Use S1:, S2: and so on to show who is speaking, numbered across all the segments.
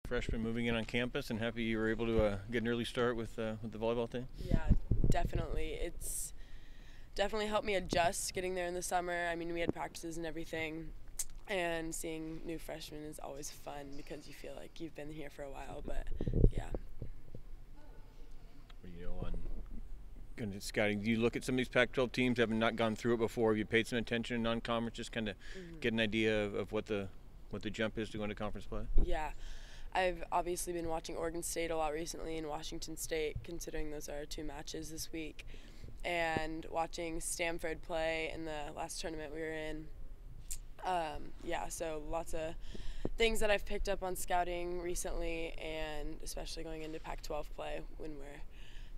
S1: Freshman moving in on campus, and happy you were able to get an early start with the volleyball team.
S2: Yeah, definitely. It's definitely helped me adjust getting there in the summer. I mean, we had practices and everything, and seeing new freshmen is always fun because you feel like you've been here for a while. But yeah.
S1: On kind of scouting, do you look at some of these Pac-12 teams having not gone through it before? Have you paid some attention in non-conference, just kind of get an idea of what the jump is to go into conference play?
S2: Yeah. I've obviously been watching Oregon State a lot recently and Washington State, considering those are our two matches this week, and watching Stanford play in the last tournament we were in. So lots of things that I've picked up on scouting recently, and especially going into Pac-12 play when we're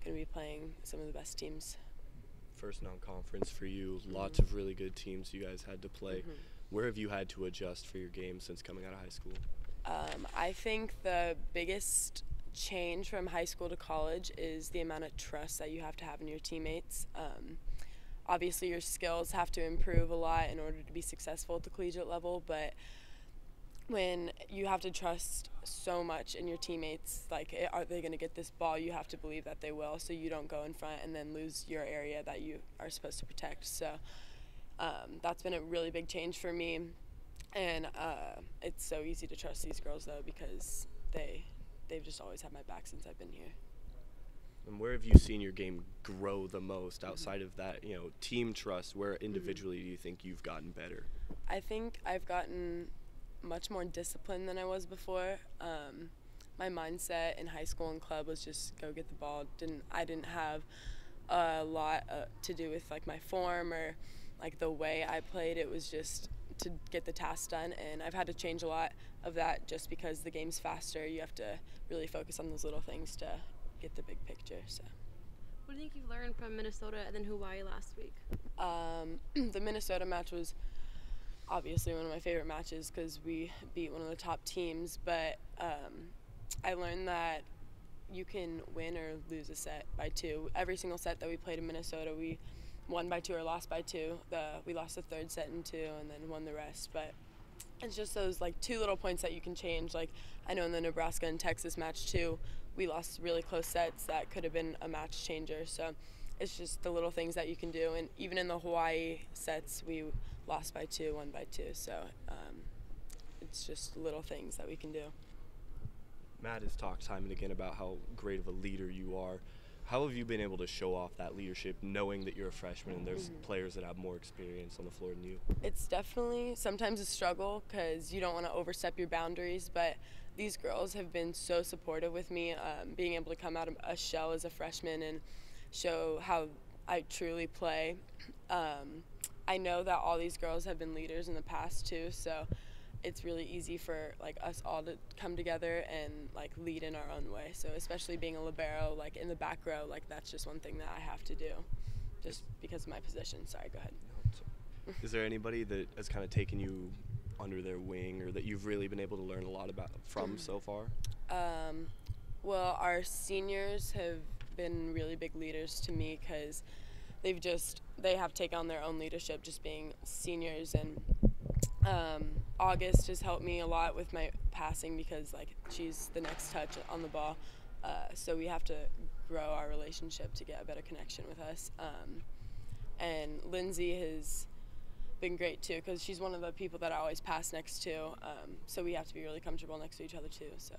S2: going to be playing some of the best teams.
S3: First non-conference for you, lots of really good teams you guys had to play. Where have you had to adjust for your game since coming out of high school?
S2: I think the biggest change from high school to college is the amount of trust that you have to have in your teammates. Obviously, your skills have to improve a lot in order to be successful at the collegiate level, but when you have to trust so much in your teammates, like, are they going to get this ball? You have to believe that they will, so you don't go in front and then lose your area that you are supposed to protect. So that's been a really big change for me. And it's so easy to trust these girls, though, because they've just always had my back since I've been here.
S3: And where have you seen your game grow the most outside of that, team trust? Where individually do you think you've gotten better?
S2: I think I've gotten much more disciplined than I was before. My mindset in high school and club was just go get the ball. I didn't have a lot to do with like my form or like the way I played. It was just to get the task done, and I've had to change a lot of that just because the game's faster. You have to really focus on those little things to get the big picture. So
S4: what do you think you've learned from Minnesota and then Hawaii last week?
S2: The Minnesota match was obviously one of my favorite matches because we beat one of the top teams, but I learned that you can win or lose a set by two. Every single set that we played in Minnesota, we won by two or lost by two. We lost the third set in two and then won the rest. But it's just those like two little points that you can change. Like I know in the Nebraska and Texas match too, we lost really close sets that could have been a match changer. So it's just the little things that you can do. And even in the Hawaii sets, we lost by two, won by two. So it's just little things that we can do.
S3: Matt has talked time and again about how great of a leader you are. How have you been able to show off that leadership knowing that you're a freshman and there's players that have more experience on the floor than you?
S2: It's definitely sometimes a struggle because you don't want to overstep your boundaries, but these girls have been so supportive with me, being able to come out of a shell as a freshman and show how I truly play. I know that all these girls have been leaders in the past too, so it's really easy for like us all to come together and like lead in our own way. So especially being a libero, like in the back row, like that's just one thing that I have to do just because of my position. Sorry, go ahead.
S3: Is there anybody that has kind of taken you under their wing or that you've really been able to learn a lot about from so far?
S2: Well, our seniors have been really big leaders to me because they have taken on their own leadership just being seniors, and August has helped me a lot with my passing because like she's the next touch on the ball, so we have to grow our relationship to get a better connection with us. And Lindsay has been great too because she's one of the people that I always pass next to, so we have to be really comfortable next to each other too. So.